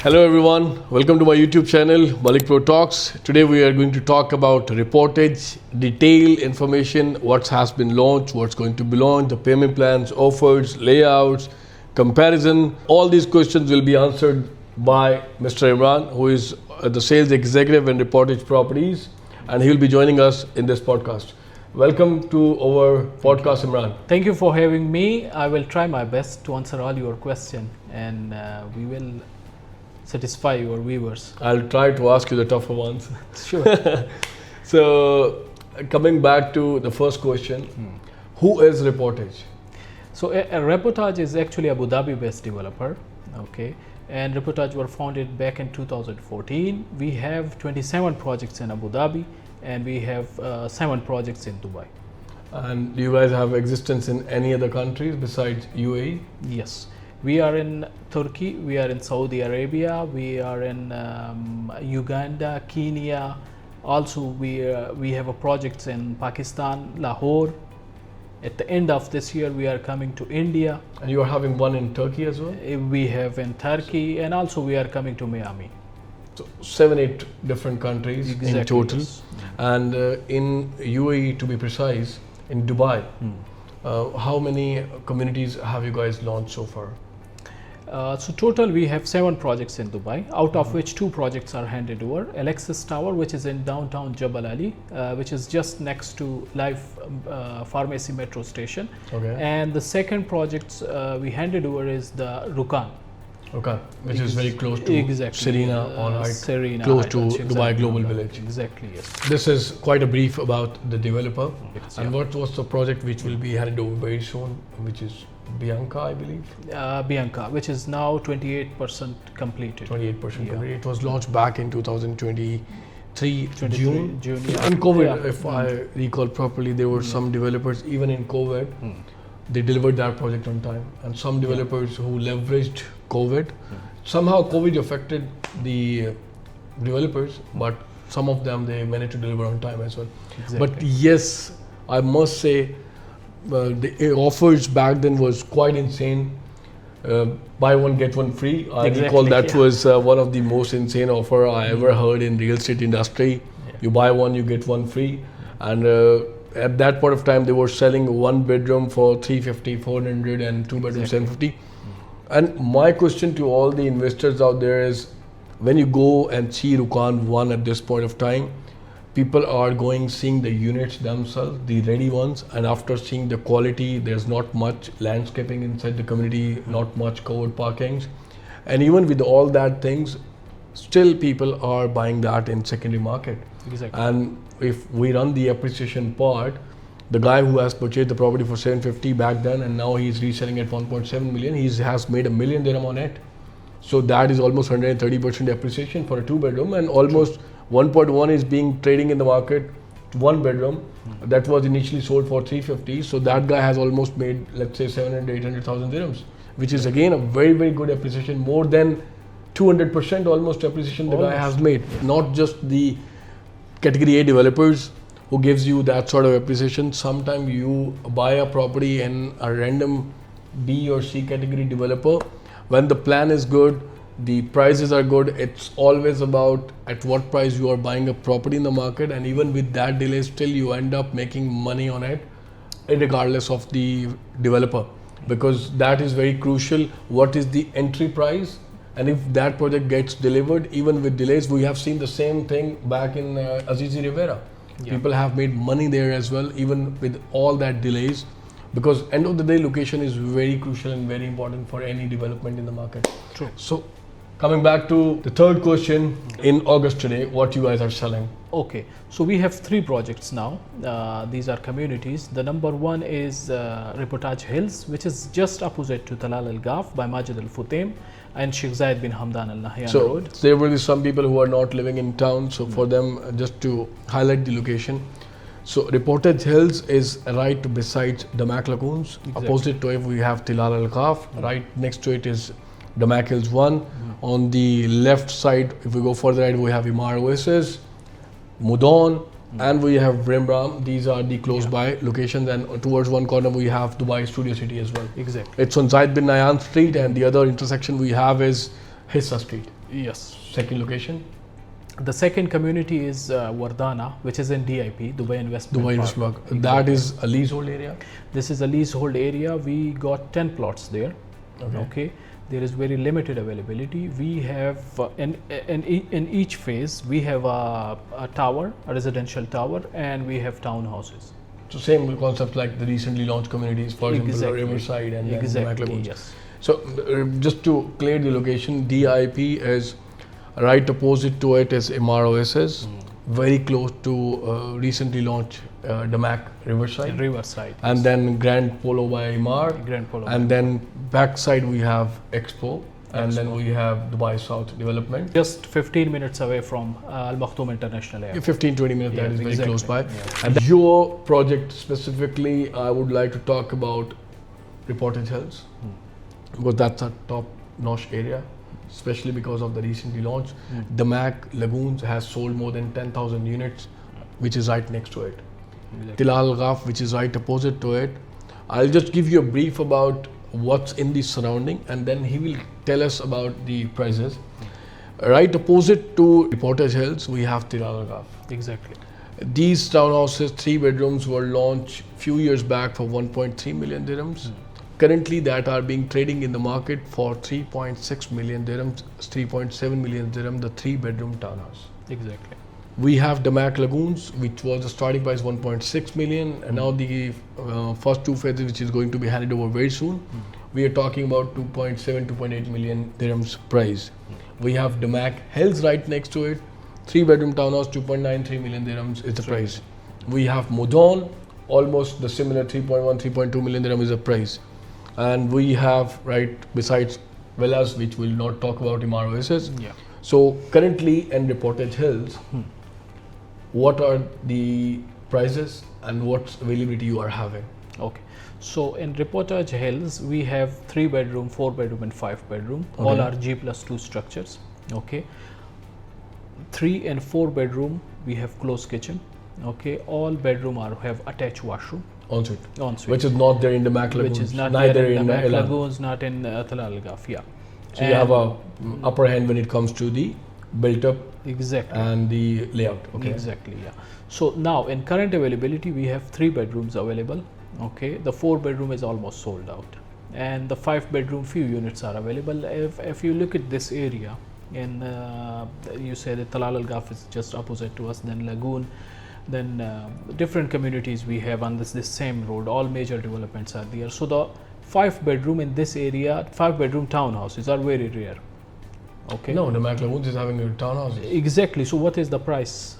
Hello everyone, welcome to my YouTube channel Malik Pro Talks. Today we are going to talk about reportage, detailed information, what has been launched, what's going to be launched, the payment plans, offers, layouts, comparison. All these questions will be answered by Mr. Imran, who is the sales executive in Reportage Properties, and he will be joining us in this podcast. Welcome to our podcast, Imran. Thank you for having me. I will try my best to answer all your questions, and we will satisfy your viewers. I'll try to ask you the tougher ones. Sure. So, coming back to the first question, who is Reportage? So, Reportage is actually Abu Dhabi-based developer. Okay, and Reportage were founded back in 2014. We have 27 projects in Abu Dhabi, and we have 7 projects in Dubai. And do you guys have existence in any other countries besides UAE? Yes. We are in Turkey, we are in Saudi Arabia, we are in Uganda, Kenya. Also, we have a project in Pakistan, Lahore. At the end of this year, we are coming to India. And you are having one in Turkey as well? We have in Turkey, and also we are coming to Miami. So 7-8 different countries Exactly, in total. yes. And in UAE, to be precise, in Dubai, how many communities have you guys launched so far? So total we have 7 projects in Dubai, out of which 2 projects are handed over. Alexis Tower, which is in downtown Jebel Ali, which is just next to Life Pharmacy metro station. Okay. And the second project we handed over is the Rukan. Okay, which is very close to Serena on height, Serena close Height, to exactly. Dubai Global Village. Exactly, yes. This is quite a brief about the developer. Yes, And what was the project which will be handed over very soon, which is Bianca, I believe? Bianca, which is now 28% completed. 28% Yeah. completed. It was launched back in 2023 June. yeah. In COVID, Yeah. if I recall properly, there were some developers, even in COVID, they delivered that project on time. And some developers who leveraged COVID, somehow COVID affected the developers, but some of them, they managed to deliver on time as well. Exactly. But yes, I must say, the offers back then was quite insane. Buy one, get one free. I recall that was one of the most insane offer I ever heard in real estate industry. You buy one, you get one free. And at that point of time, they were selling 1 bedroom for 350, 400 and 2 bedroom 750. And my question to all the investors out there is, when you go and see Rukan 1 at this point of time, people are going seeing the units themselves, the ready ones, and after seeing the quality, there's not much landscaping inside the community, not much covered parkings. And even with all that things, still people are buying that in secondary market. Exactly. And if we run the appreciation part, the guy who has purchased the property for 750 back then and now he's reselling at 1.7 million, he has made $1 million dirham on it. So that is almost 130% appreciation for a 2 bedroom, and almost 1.1 is being trading in the market, 1 bedroom that was initially sold for 350. So that guy has almost made, let's say, 700,000-800,000 dirhams, which is again a very, very good appreciation, more than 200% almost appreciation the guy has made. Not just the category A developers who gives you that sort of appreciation. Sometimes you buy a property in a random B or C category developer. When the plan is good, the prices are good, it's always about at what price you are buying a property in the market, and even with that delay, still you end up making money on it, regardless of the developer, because that is very crucial. What is the entry price? And if that project gets delivered, even with delays, we have seen the same thing back in Azizi Rivera. People have made money there as well, even with all that delays, because end of the day, location is very crucial and very important for any development in the market. True. So, coming back to the third question, in August today, what you guys are selling? Okay, so we have 3 projects now. These are communities. The number 1 is Reportage Hills, which is just opposite to Talal Al Gaf by Majid Al Futem and Sheikh Zayed bin Hamdan Al Nahyan Road. There will be some people who are not living in town, so for them, just to highlight the location. So Reportage Hills is right beside Damak Lagoons. Exactly. Opposite to it, we have Talal Al Gaf. Right next to it is Damak Hills 1. On the left side, if we go further right, we have Imar Oasis, Mudon, and we have Rembram. These are the close by locations, and towards one corner we have Dubai Studio City as well. Exactly. It's on Zayed bin Nahyan Street, and the other intersection we have is Hissa Street. Yes. Second location? The second community is Wardana, which is in DIP, Dubai Investment Dubai Park. Investment Park. That is a leasehold area? This is a leasehold area. We got 10 plots there. Okay. There is very limited availability. We have in each phase we have a tower, a residential tower, and we have townhouses. So same concept like the recently launched communities, for example, Riverside and exactly. Lagoons. Yes. So just to clear the location, DIP is right opposite to it is Emaar Oasis, very close to recently launched Damac Riverside. Riverside. And then Grand Polo by Emaar. Grand Polo. And then backside we have Expo. And then we have Dubai South Development. Just 15 minutes away from Al Maktoum International Airport. 15-20 minutes, that is very close by. Yeah. And your project specifically, I would like to talk about Reportage Hills. Because that's a top-notch area, especially because of the recently launched. Damac Lagoons has sold more than 10,000 units, which is right next to it. Tilal Ghaf, which is right opposite to it. I'll just give you a brief about what's in the surrounding, and then he will tell us about the prices. Right opposite to Reportage Hills, we have Tilal Ghaf. Exactly. These townhouses, 3 bedrooms, were launched few years back for 1.3 million dirhams. Currently, that are being trading in the market for 3.6 million dirhams, 3.7 million dirham, the 3-bedroom townhouse. Exactly. We have Damac Lagoons, which was the starting price 1.6 million, and now the first 2 phases, which is going to be handed over very soon, we are talking about 2.7, 2.8 million dirhams price. We have Damac Hills right next to it, 3-bedroom townhouse, 2.93 million dirhams is the price. We have Modon, almost the similar 3.1, 3.2 million dirham is the price. And we have right besides villas, which we'll not talk about, Emaar Oasis. Yeah. So currently in Reportage Hills, what are the prices and what's availability you are having? Okay. So in Reportage Hills, we have 3-bedroom, 4-bedroom, and 5-bedroom. All are G+2 structures. Okay. 3 and 4-bedroom, we have closed kitchen. Okay. All bedroom have attached washroom. Ensuite. Which is not there in the Damac Lagoons. Which is not neither there in the Elan. Lagoons, not in Tilal Ghaf. Yeah. So you have a upper hand when it comes to the built up exactly and the layout. Okay. Exactly. Yeah. So now in current availability, we have 3 bedrooms available. Okay. The 4-bedroom is almost sold out, and the 5-bedroom few units are available. If you look at this area, in you say that Tilal Al Ghaf is just opposite to us, then Lagoon. Then different communities we have on this same road. All major developments are there. So the 5-bedroom in this area, 5-bedroom townhouses are very rare. Okay. No, Damac Lagoons is having a townhouses. Exactly. So what is the price?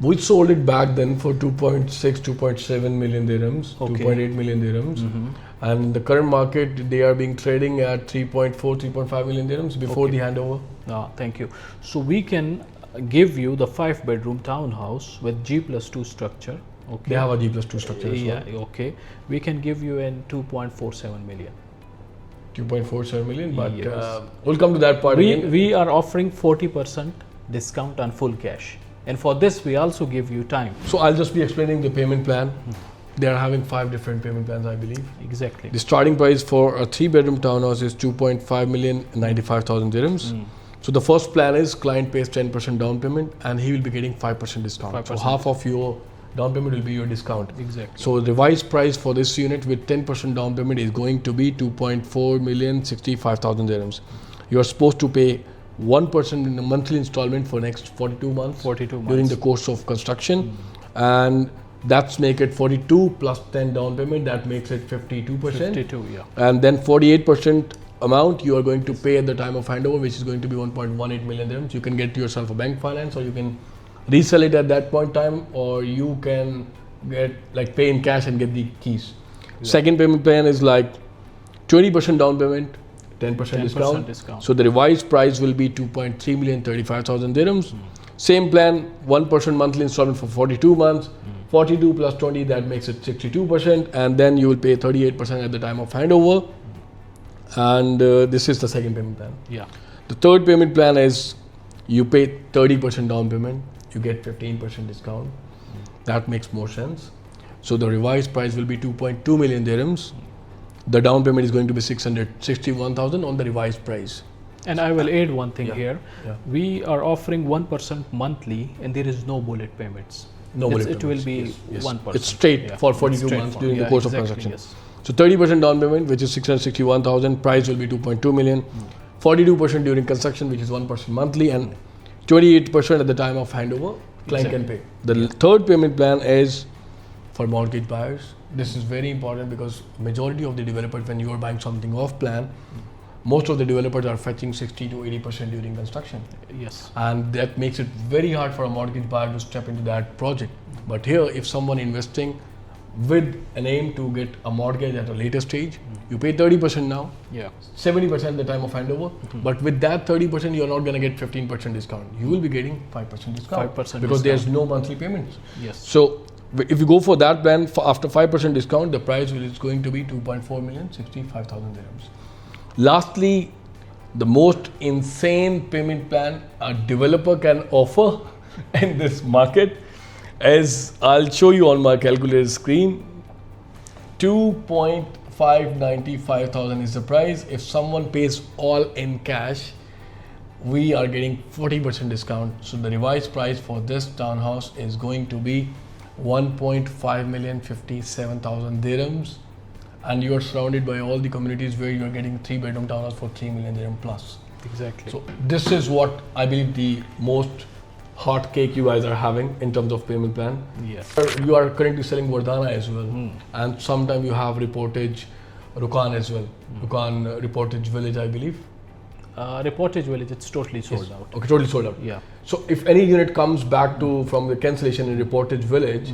We sold it back then for 2.6, 2.7 million dirhams, 2.8 million dirhams. And in the current market, they are being trading at 3.4, 3.5 million dirhams before the handover. Thank you. So we can give you the 5-bedroom townhouse with G+2 structure. Okay. They have a G+2 structure as well. Yeah, okay. We can give you in 2.47 million. 2.47 million, but Yes. we'll come to that part again. We are offering 40% discount on full cash. And for this, we also give you time. So I'll just be explaining the payment plan. They are having 5 different payment plans, I believe. Exactly. The starting price for a 3-bedroom townhouse is 2.5 million, 95,000 dirhams. So the first plan is client pays 10% down payment and he will be getting 5% discount. 5%. So half of your down payment will be your discount. Exactly. So the revised price for this unit with 10% down payment is going to be 2.4 million, 65,000 dirhams. You are supposed to pay 1% in a monthly installment for next 42 months. 42 months. During the course of construction. And that's make it 42 plus 10 down payment, that makes it 52%. 52, yeah. And then 48% amount you are going to pay at the time of handover, which is going to be 1.18 million dirhams. You can get yourself a bank finance, or you can resell it at that point in time, or you can get like pay in cash and get the keys. Yeah. Second payment plan is like 20% down payment, 10% discount. So the revised price will be 2.3 million, 35,000 dirhams. Same plan, 1% monthly installment for 42 months. 42 plus 20, that makes it 62%, and then you will pay 38% at the time of handover. And this is the second payment plan. Yeah. The third payment plan is you pay 30% down payment, you get 15% discount. That makes more sense. So the revised price will be 2.2 million dirhams. The down payment is going to be 661,000 on the revised price. And I will add one thing Yeah. here. Yeah. We are offering 1% monthly, and there is no bullet payments. No bullet It will payments. be Yes. 1%. It's straight Yeah. for It's 42 straight months for- during the yeah, course of exactly, construction. yes. So 30% down payment, which is 661,000. Price will be 2.2 million. 42% during construction, which is 1% monthly, and 28% at the time of handover. Client can pay. The third payment plan is for mortgage buyers. This is very important because majority of the developers, when you are buying something off plan, most of the developers are fetching 60 to 80% during construction, Yes. and that makes it very hard for a mortgage buyer to step into that project. But here, if someone investing with an aim to get a mortgage at a later stage, you pay 30% now, Yeah. 70% at the time of handover. But with that 30%, you're not going to get 15% discount. You will be getting 5% discount 5% because discount. there's no monthly payments. Yes. So if you go for that plan, after 5% discount, the price is going to be 2.4 million, 65,000 dirhams. Lastly, the most insane payment plan a developer can offer in this market is, I'll show you on my calculator screen, 2.595,000 is the price. If someone pays all in cash, we are getting 40% discount. So the revised price for this townhouse is going to be 1.5 million 57,000 dirhams, and you are surrounded by all the communities where you are getting 3-bedroom townhouse for 3 million dirham plus. Exactly. So this is what I believe the most hot cake you guys are having in terms of payment plan. Yes. You are currently selling Vardana as well, and sometime you have Reportage Rukan as well. Rukan Reportage Village, I believe. Reportage Village, it's totally sold out. Okay, totally sold out. Yeah. So if any unit comes back to from the cancellation in Reportage Village,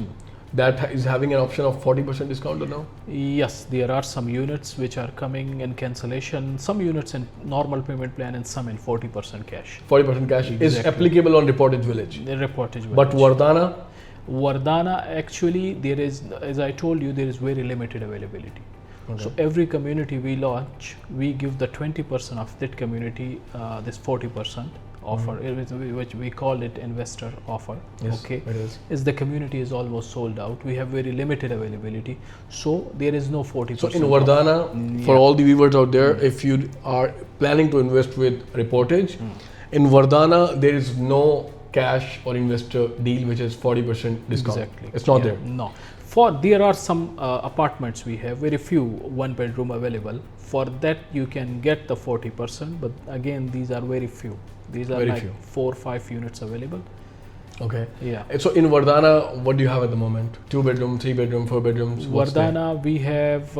that is having an option of 40% discount or no? Yes, there are some units which are coming in cancellation, some units in normal payment plan and some in 40% cash. 40% cash is Exactly. applicable on Reportage Village. The Reportage Village. But Vardana, Vardana, actually, there is, as I told you, there is very limited availability. Okay. So every community we launch, we give the 20% of that community this 40% offer, which we call it investor offer. yes, Okay, it is. is the community is almost sold out. We have very limited availability, so there is no 40%. So in Vardana, for yeah. all the viewers out there, if you are planning to invest with Reportage, in Vardana there is no cash or investor deal which is 40% discount. Exactly. It's not Yeah, there. No. There are some apartments we have, very few 1-bedroom available. For that you can get the 40%, but again these are very few. These are Very like few. 4 or 5 units available. Okay. Yeah. So in Vardana, what do you have at the moment? 2-bedroom, 3-bedroom, 4 bedrooms? What's there? Vardana, we have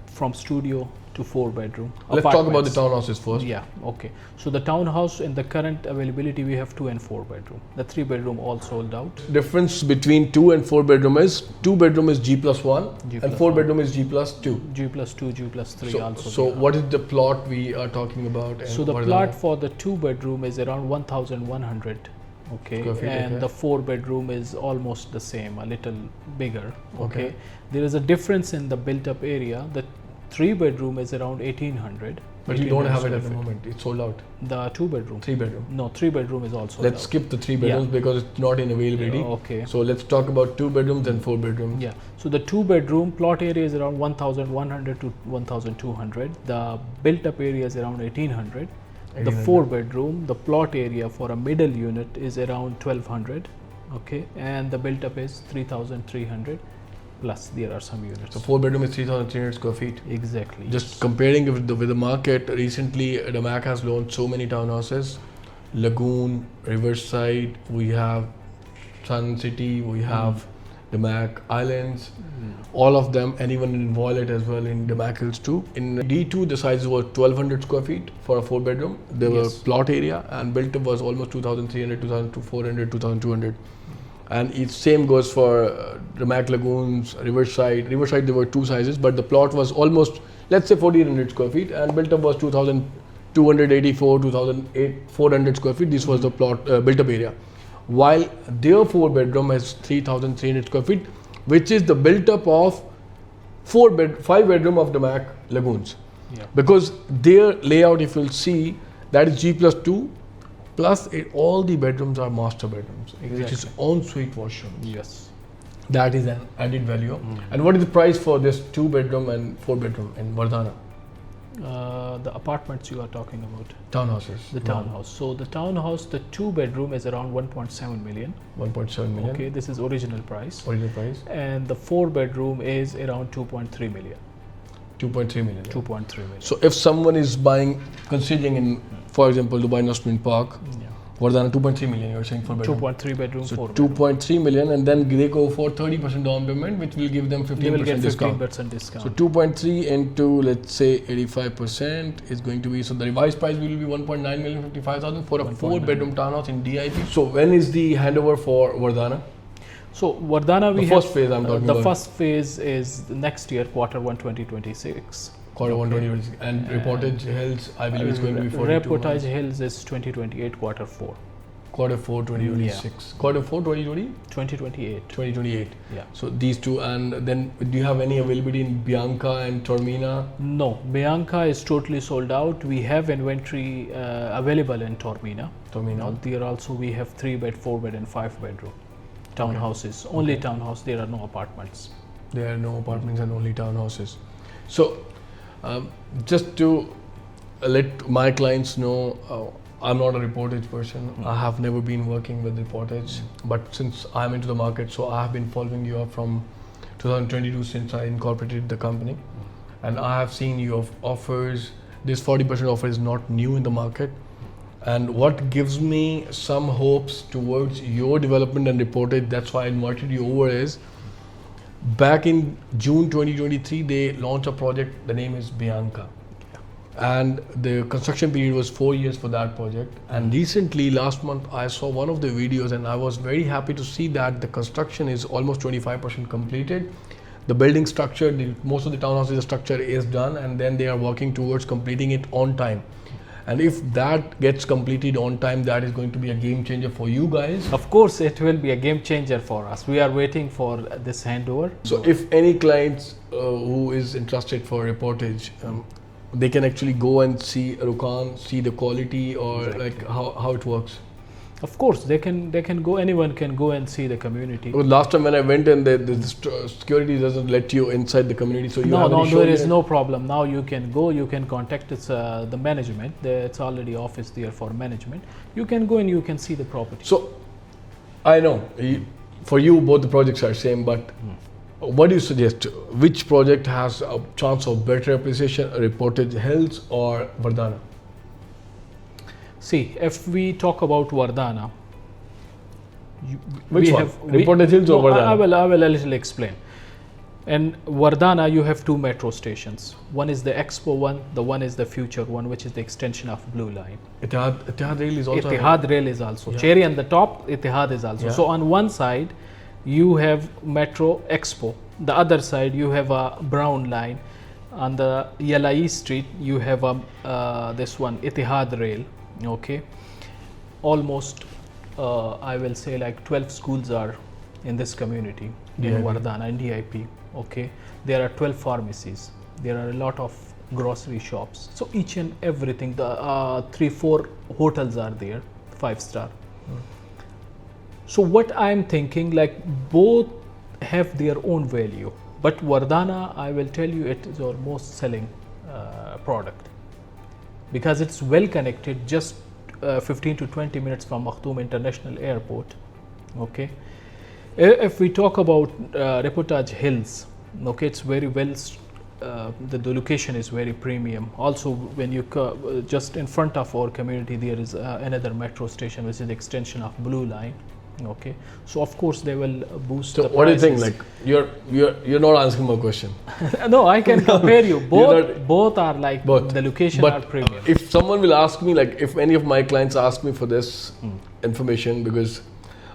from studio to 4-bedroom. Let's talk about the apartments. townhouses first. Yeah, okay. So the townhouse in the current availability, we have 2 and 4-bedroom. The 3-bedroom all sold out. Difference between 2 and 4 bedroom is 2-bedroom is G+1 G and plus 4-bedroom is G+2. G+2, G+3 So, also. so we have. what is the plot we are talking about? in So the Vardana? plot for the 2-bedroom is around 1,100. Okay, Square feet, and okay. the 4-bedroom is almost the same, a little bigger. Okay. There is a difference in the built-up area. The 3-bedroom is around 1,800. But you don't 1,800 have it at the square feet. moment. It's sold out. The 2-bedroom. 3-bedroom. No, 3-bedroom is also. Let's skip the 3 bedrooms because it's not in availability. Okay. So let's talk about 2 bedrooms and 4 bedrooms. Yeah. So the 2-bedroom plot area is around 1,100 to 1,200. The built-up area is around 1,800. The 4-bedroom, the plot area for a middle unit is around 1,200. Okay, and the built-up is 3,300. Plus, there are some units. So 4-bedroom is 3,300 square feet. Exactly. Just comparing it with the market, recently DAMAC has launched so many townhouses. Lagoon, Riverside, we have Sun City, we have DAMAC Islands, all of them, and even in Violet as well in DAMAC Hills too. In D2, the size was 1,200 square feet for a 4-bedroom. There was plot area, and built up was almost 2,300, 2,400, 2,200. And each same goes for DAMAC Lagoons, Riverside. Riverside, there were 2 sizes, but the plot was almost, let's say 1,400 square feet, and built up was 2,284, 2,400 square feet. This was the plot built up area. While their 4-bedroom has 3,300 square feet, which is the built up of 5-bedroom of DAMAC Lagoons. Yeah. Because their layout, if you'll see, that is G+2, plus all the bedrooms are master bedrooms, which is ensuite washroom. Yes. That is an added value. And what is the price for this 2-bedroom and 4-bedroom in Vardana? The apartments you are talking about, Townhouses. the townhouse. So the townhouse, the 2-bedroom is around 1.7 million. 1.7 million. Okay, this is original price. Original price. And the 4-bedroom is around 2.3 million. 2.3 million. 2.3 million. So if someone is buying, considering in, for example, Dubai Investment Park, Yeah. Vardhana 2.3 million, you're saying for bedroom. 2.3 bedroom, So 4 bedroom. 2.3 million, and then they go for 30% down payment, which will give them 15% You will get discount. 15% discount. So 2.3 into, let's say, 85% is going to be, so the revised price will be 1.9 million 55,000 for a 4-bedroom townhouse in DIP. So when is the handover for Vardhana? So Vardhana, we The have first phase I'm talking the about. first phase is next year, Q1 2026. Quarter 1 2026. And Reportage Hills, I believe it's going to be 42 Reportage months. Hills is 2028 Q4. Quarter 4 2026. Quarter 4 2020? 2028. 2028. Yeah. So these two, and then do you have any availability in Bianca and Tormina? No, Bianca is totally sold out. We have inventory available in Tormina. Tormina. There also we have 3-bed, 4-bed, and 5-bedroom townhouses. Only townhouse. There are no apartments. There are no apartments and only townhouses. So, just to let my clients know, I'm not a Reportage person. I have never been working with Reportage, but since I'm into the market, so I have been following you up from 2022 since I incorporated the company, and I have seen your offers. This 40% offer is not new in the market, and what gives me some hopes towards your development and Reportage, that's why I invited you over, is back in June 2023 they launched a project. The name is Bianca, and the construction period was 4 years for that project. And recently, last month, I saw one of the videos, and I was very happy to see that the construction is almost 25% completed. The building structure, most of the townhouses structure is done, and then they are working towards completing it on time. And if that gets completed on time, that is going to be a game changer for you guys. Of course, it will be a game changer for us. We are waiting for this handover. So if any clients who is interested for Reportage, they can actually go and see Rukan, see the quality, or like how it works. Of course, they can go. Anyone can go and see the community. Well, last time when I went in, the security doesn't let you inside the community. So you have any there show is yet? no problem. Now you can go. You can contact the management. It's already office there for management. You can go and you can see the property. So I know for you both the projects are same, but what do you suggest? Which project has a chance of better appreciation, Reportage Hills or Vardhana? See, if we talk about Vardhana, Which one? Reportage Hills or Vardhana? I will a little explain. In Vardhana, you have 2 metro stations. One is the Expo one, the one is the future one, which is the extension of Blue Line. Etihad Rail is also. Etihad Rail is also. Yeah. Cherry on the top, Etihad is also. Yeah. So on one side, you have Metro Expo. The other side, you have a brown line. On the Yalai Street, you have this one, Etihad Rail. Okay. Almost, I will say like 12 schools are in this community in DIP. Vardhana and DIP. Okay. There are 12 pharmacies. There are a lot of grocery shops. So each and everything, the 3-4 hotels are there, 5-star. So what I'm thinking, like both have their own value, but Vardhana, I will tell you, it is our most selling product because it's well connected, just 15 to 20 minutes from Maktoum International Airport. Okay. If we talk about Reportage Hills, okay, it's very well. The location is very premium. Also, when you just in front of our community, there is another metro station, which is the extension of Blue Line. Okay, so of course they will boost. So the what do you think? prices. Like you're not answering my question. No, I can compare you. Both are like Both. the location But are premium. if someone will ask me, like if any of my clients ask me for this information, because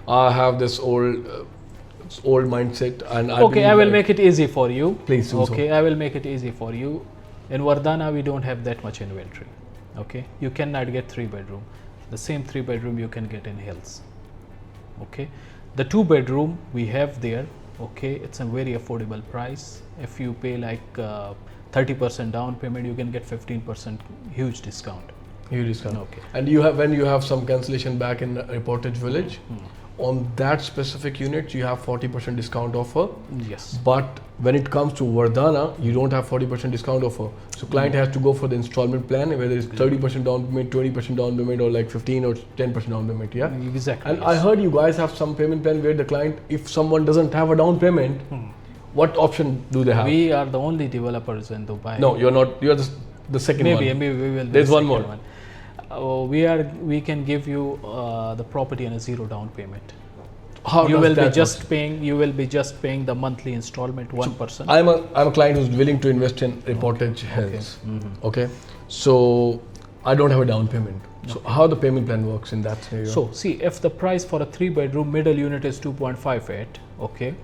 I have this old mindset, and Okay, I will make it easy for you. Please do so. Okay, I will make it easy for you. In Vardhana, we don't have that much inventory. Okay, you cannot get 3-bedroom. The same 3-bedroom you can get in Hills. Okay, the 2-bedroom we have there. Okay, it's a very affordable price. If you pay like 30% down payment, you can get 15% huge discount. Huge discount. Okay. And when you have some cancellation back in Reportage Village, on that specific unit you have 40% discount offer. Yes. But when it comes to Vardhana, you don't have 40% discount offer. So client has to go for the installment plan, whether it's 30% down payment, 20% down payment, or like 15 or 10% down payment. Yeah. Exactly. And I heard you guys have some payment plan where the client, if someone doesn't have a down payment, what option do they have? We are the only developers in Dubai. No, you're not. You're the second one. Maybe we will. There's one more. We can give you the property on a zero down payment. How You does will be that just work? paying. You will be just paying the monthly installment 1%. I'm a client who's willing to invest in Reportage Health. Okay. So I don't have a down payment. So how the payment plan works in that scenario? So see, if the price for a 3-bedroom middle unit is 2.58, okay,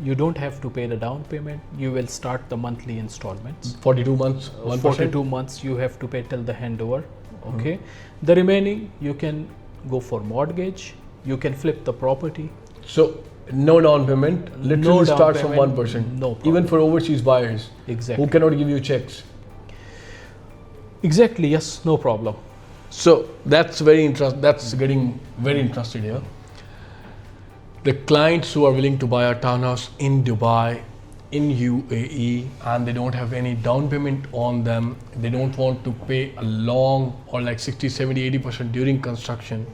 you don't have to pay the down payment. You will start the monthly installments. 42 months, 1%. 42 months you have to pay till the handover. Okay, the remaining you can go for mortgage. You can flip the property. So no down payment. Literally No down starts from payment, 1%. no problem. Even for overseas buyers Exactly. who cannot give you checks. Exactly. Yes. No problem. So that's very interesting. That's getting very interested here. The clients who are willing to buy a townhouse in Dubai, in UAE, and they don't have any down payment on them, they don't want to pay a long or like 60, 70, 80% during construction,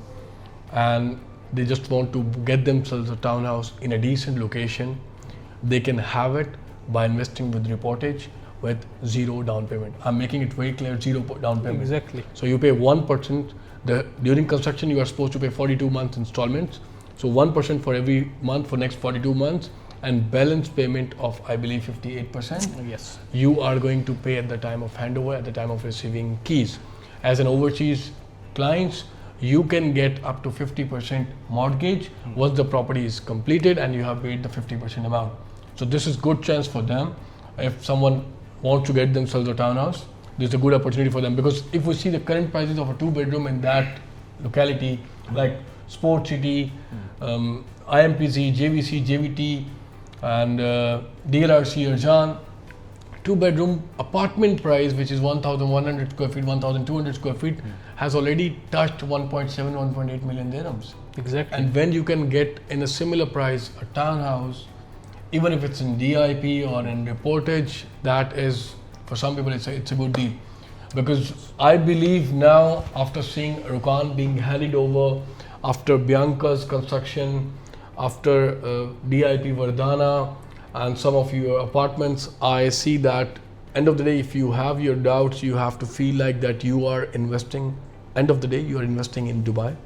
and they just want to get themselves a townhouse in a decent location, they can have it by investing with Reportage with zero down payment. I'm making it very clear, zero down payment. Exactly. So you pay 1%. During construction, you are supposed to pay 42 months installments. So 1% for every month for next 42 months, and balance payment of, I believe, 58%. Yes. You are going to pay at the time of handover, at the time of receiving keys. As an overseas clients, you can get up to 50% mortgage once the property is completed and you have paid the 50% amount. So this is good chance for them. If someone wants to get themselves a townhouse, there's a good opportunity for them, because if we see the current prices of a 2-bedroom in that locality, like Sport City, IMPC, JVC, JVT, and DLRC Arjan, 2-bedroom apartment price, which is 1,100 square feet, 1,200 square feet, has already touched 1.7, 1.8 million dirhams. Exactly. And when you can get in a similar price a townhouse, even if it's in DIP or in Reportage, that is, for some people, it's a good deal. Because I believe now, after seeing Rukan being handed over, after Bianca's construction, after DIP Vardhana and some of your apartments, I see that end of the day, if you have your doubts, you have to feel like that you are investing, end of the day, you are investing in Dubai.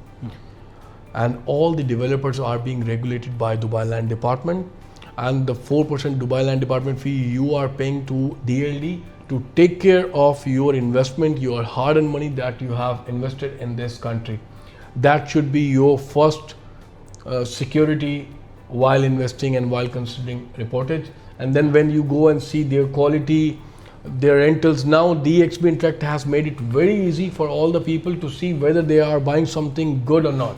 And all the developers are being regulated by Dubai Land Department, and the 4% Dubai Land Department fee you are paying to DLD to take care of your investment, your hard-earned money that you have invested in this country. That should be your first security while investing and while considering Reportage. And then when you go and see their quality, their rentals, now DXB Interact has made it very easy for all the people to see whether they are buying something good or not.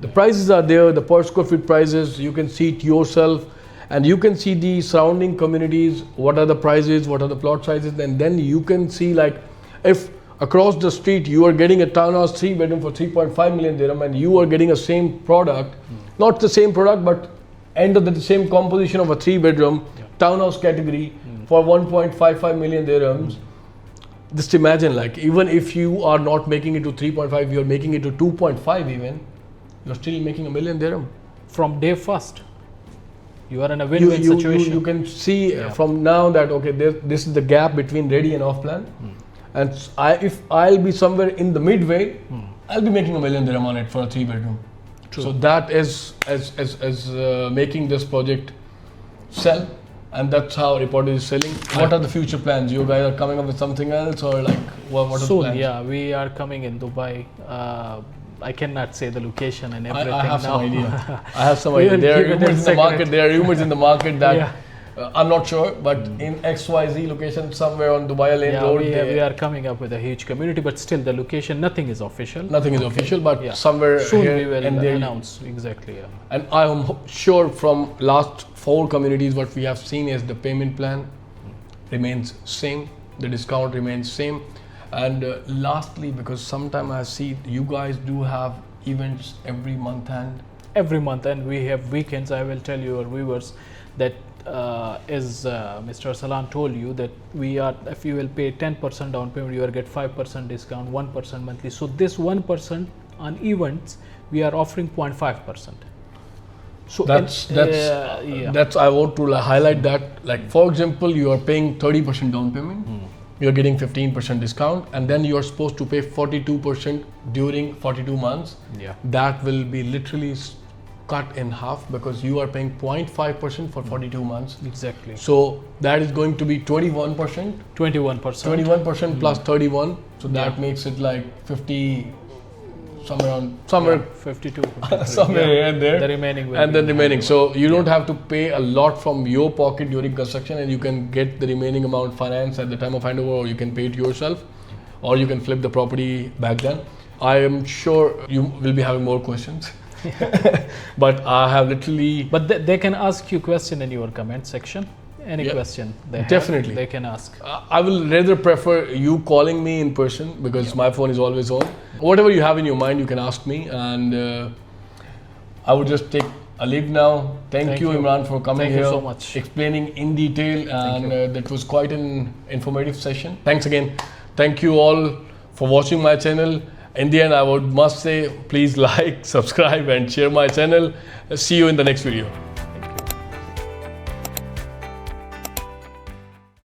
The prices are there, the per square feet prices, you can see it yourself, and you can see the surrounding communities, what are the prices, what are the plot sizes, and then you can see, like, if across the street you are getting a townhouse 3-bedroom for 3.5 million dirham and you are getting a same product, not the same product, but end of the same composition of a 3-bedroom townhouse category for 1.55 million dirhams. Just imagine, like, even if you are not making it to 3.5, you are making it to 2.5 even, you're still making a million dirham. From day first, you are in a win-win situation. You can see from now that, okay, this is the gap between ready and off plan. And if I'll be somewhere in the midway, I'll be making a million dirham on it for a 3-bedroom. So that is as making this project sell, and that's how Reportage is selling. What are the future plans? You guys are coming up with something else, or like what are the Soon, plans? yeah, we are coming in Dubai. I cannot say the location and everything. I have now. some idea. I have some We idea. will There are keep it rumors in the secret. market. There are rumors in the market that Yeah. I'm not sure, but in XYZ location somewhere on Dubai Lane Yeah, Road, we are coming up with a huge community, but still the location, nothing is official. nothing is official, but Yeah. somewhere Soon here we will and there. announce. Exactly. Yeah. And I am sure from last 4 communities, what we have seen is the payment plan remains same, the discount remains same. And lastly, because sometime I see you guys do have events every month, and every month, and we have weekends. I will tell your viewers that as Mr. Salan told you, that we are, if you will pay 10% down payment, you will get 5% discount, 1% monthly. So this 1% on events, we are offering 0.5%. So that's I want to highlight that. Like for example, you are paying 30% down payment, you're getting 15% discount, and then you are supposed to pay 42% during 42 months. Yeah. That will be literally cut in half because you are paying 0.5% for 42 months. Exactly. So that is going to be 21%. 21%. 21% plus 31. So that makes it like 50. Somewhere 52, somewhere here and there, the remaining will and be then remaining. So you don't have to pay a lot from your pocket during construction, and you can get the remaining amount financed at the time of handover, or you can pay it yourself, or you can flip the property back then. I am sure you will be having more questions, but I have literally. But they can ask you question in your comment section. Any question they have, definitely they can ask. I will rather prefer you calling me in person because my phone is always on. Whatever you have in your mind, you can ask me, and I would just take a leave now. Thank you, Imran, for coming here, so much, explaining in detail, and that was quite an informative session. Thanks again. Thank you all for watching my channel. In the end, I must say, please like, subscribe, and share my channel. See you in the next video.